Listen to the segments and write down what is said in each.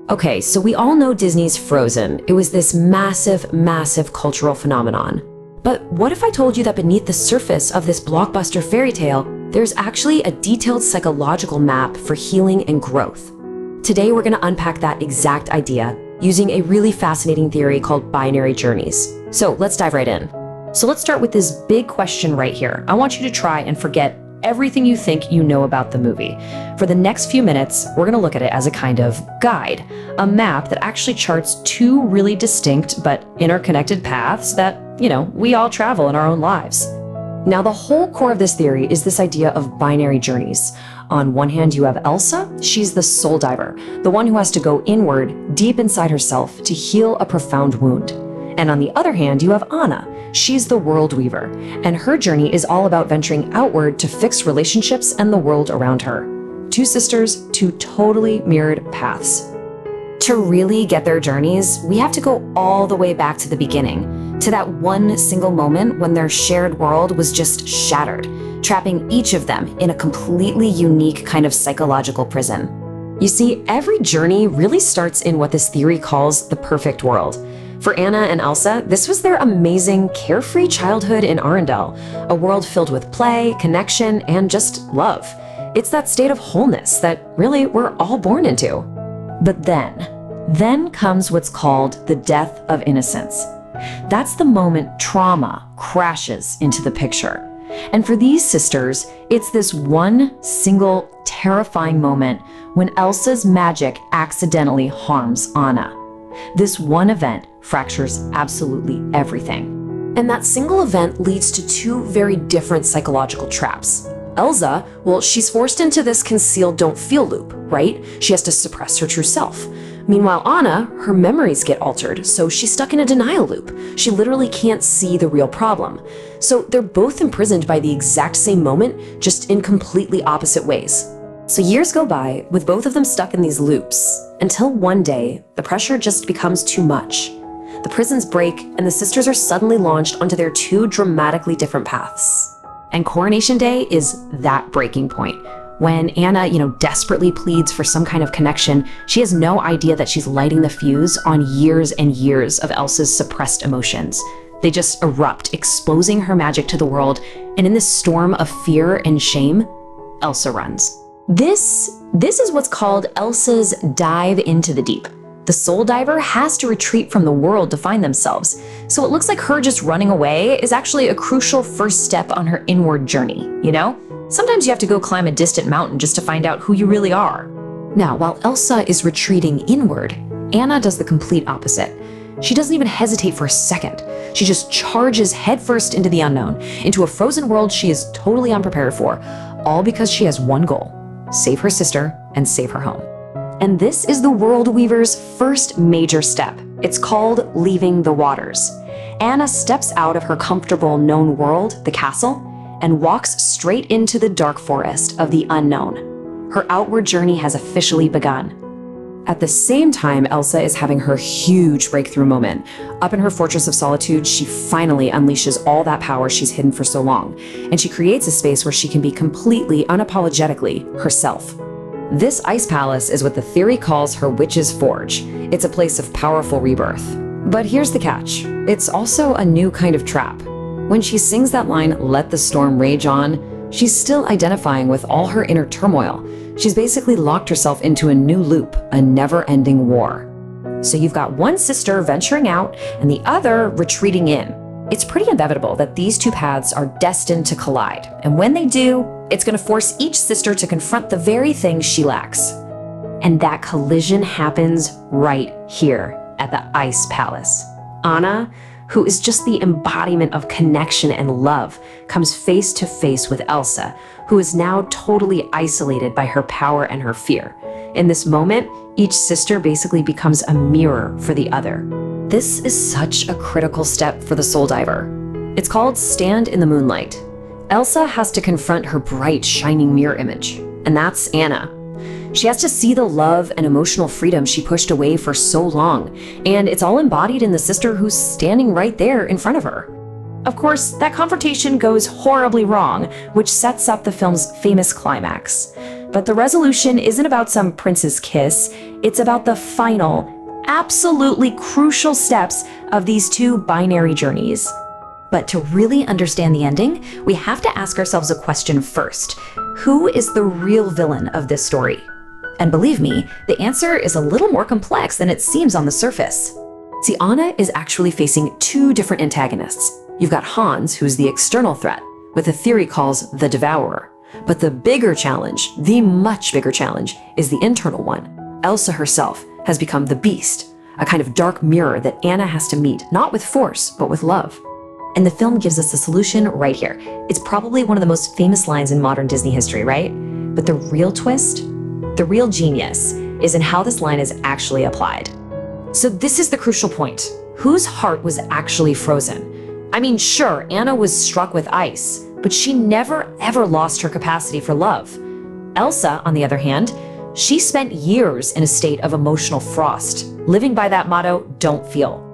Okay, so we all know Disney's Frozen. It was this massive, massive cultural phenomenon. But what if I told you that beneath the surface of this blockbuster fairy tale, there's actually a detailed psychological map for healing and growth? Today, we're going to unpack that exact idea using a really fascinating theory called binary journeys. So let's dive right in. So let's start with this big question right here. I want you to try and forget everything you think you know about the movie. For the next few minutes, we're going to look at it as a kind of guide, a map that actually charts two really distinct but interconnected paths that, we all travel in our own lives. Now, the whole core of this theory is this idea of binary journeys. On one hand, you have Elsa. She's the soul diver, the one who has to go inward, deep inside herself, to heal a profound wound. And on the other hand, you have Anna. She's the world weaver, and her journey is all about venturing outward to fix relationships and the world around her. Two sisters, two totally mirrored paths. To really get their journeys, we have to go all the way back to the beginning, to that one single moment when their shared world was just shattered, trapping each of them in a completely unique kind of psychological prison. You see, every journey really starts in what this theory calls the perfect world. For Anna and Elsa, this was their amazing, carefree childhood in Arendelle, a world filled with play, connection, and just love. It's that state of wholeness that really we're all born into. But then comes what's called the death of innocence. That's the moment trauma crashes into the picture. And for these sisters, it's this one single terrifying moment when Elsa's magic accidentally harms Anna. This one event fractures absolutely everything. And that single event leads to two very different psychological traps. Elsa, well, she's forced into this concealed don't feel loop, right? She has to suppress her true self. Meanwhile, Anna, her memories get altered, so she's stuck in a denial loop. She literally can't see the real problem. So they're both imprisoned by the exact same moment, just in completely opposite ways. So years go by with both of them stuck in these loops, until one day, the pressure just becomes too much. The prisons break, and the sisters are suddenly launched onto their two dramatically different paths. And Coronation Day is that breaking point. When Anna, desperately pleads for some kind of connection, she has no idea that she's lighting the fuse on years and years of Elsa's suppressed emotions. They just erupt, exposing her magic to the world, and in this storm of fear and shame, Elsa runs. This is what's called Elsa's dive into the deep. The soul diver has to retreat from the world to find themselves. So it looks like her just running away is actually a crucial first step on her inward journey, Sometimes you have to go climb a distant mountain just to find out who you really are. Now, while Elsa is retreating inward, Anna does the complete opposite. She doesn't even hesitate for a second. She just charges headfirst into the unknown, into a frozen world she is totally unprepared for, all because she has one goal: save her sister and save her home. And this is the World Weaver's first major step. It's called leaving the waters. Anna steps out of her comfortable known world, the castle, and walks straight into the dark forest of the unknown. Her outward journey has officially begun. At the same time, Elsa is having her huge breakthrough moment. Up in her Fortress of Solitude, she finally unleashes all that power she's hidden for so long, and she creates a space where she can be completely, unapologetically herself. This ice palace is what the theory calls her Witch's Forge. It's a place of powerful rebirth. But here's the catch. It's also a new kind of trap. When she sings that line, "Let the storm rage on," she's still identifying with all her inner turmoil. She's basically locked herself into a new loop, a never-ending war. So you've got one sister venturing out and the other retreating in. It's pretty inevitable that these two paths are destined to collide. And when they do, it's going to force each sister to confront the very thing she lacks. And that collision happens right here at the Ice Palace. Anna, who is just the embodiment of connection and love, comes face to face with Elsa, who is now totally isolated by her power and her fear. In this moment, each sister basically becomes a mirror for the other. This is such a critical step for the soul diver. It's called Stand in the Moonlight. Elsa has to confront her bright, shining mirror image, and that's Anna. She has to see the love and emotional freedom she pushed away for so long, and it's all embodied in the sister who's standing right there in front of her. Of course, that confrontation goes horribly wrong, which sets up the film's famous climax. But the resolution isn't about some prince's kiss. It's about the final, absolutely crucial steps of these two binary journeys. But to really understand the ending, we have to ask ourselves a question first. Who is the real villain of this story? And believe me, the answer is a little more complex than it seems on the surface. See, Anna is actually facing two different antagonists. You've got Hans, who's the external threat, what the theory calls the devourer. But the bigger challenge, the much bigger challenge, is the internal one. Elsa herself has become the beast, a kind of dark mirror that Anna has to meet, not with force, but with love. And the film gives us the solution right here. It's probably one of the most famous lines in modern Disney history, right? But the real twist, the real genius, is in how this line is actually applied. So this is the crucial point. Whose heart was actually frozen? I mean, sure, Anna was struck with ice, but she never ever lost her capacity for love. Elsa, on the other hand, she spent years in a state of emotional frost, living by that motto, don't feel.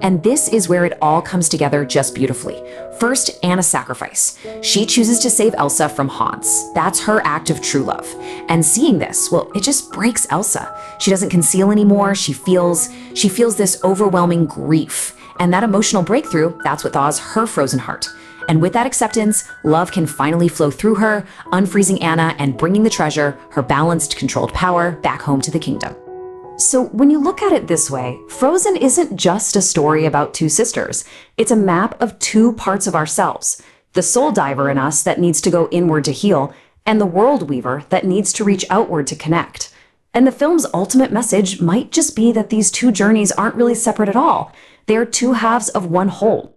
And this is where it all comes together just beautifully. First, Anna's sacrifice. She chooses to save Elsa from Hans. That's her act of true love. And seeing this, well, it just breaks Elsa. She doesn't conceal anymore. She feels this overwhelming grief. And that emotional breakthrough, that's what thaws her frozen heart. And with that acceptance, love can finally flow through her, unfreezing Anna and bringing the treasure, her balanced, controlled power, back home to the kingdom. So when you look at it this way, Frozen isn't just a story about two sisters. It's a map of two parts of ourselves. The soul diver in us that needs to go inward to heal, and the world weaver that needs to reach outward to connect. And the film's ultimate message might just be that these two journeys aren't really separate at all. They are two halves of one whole.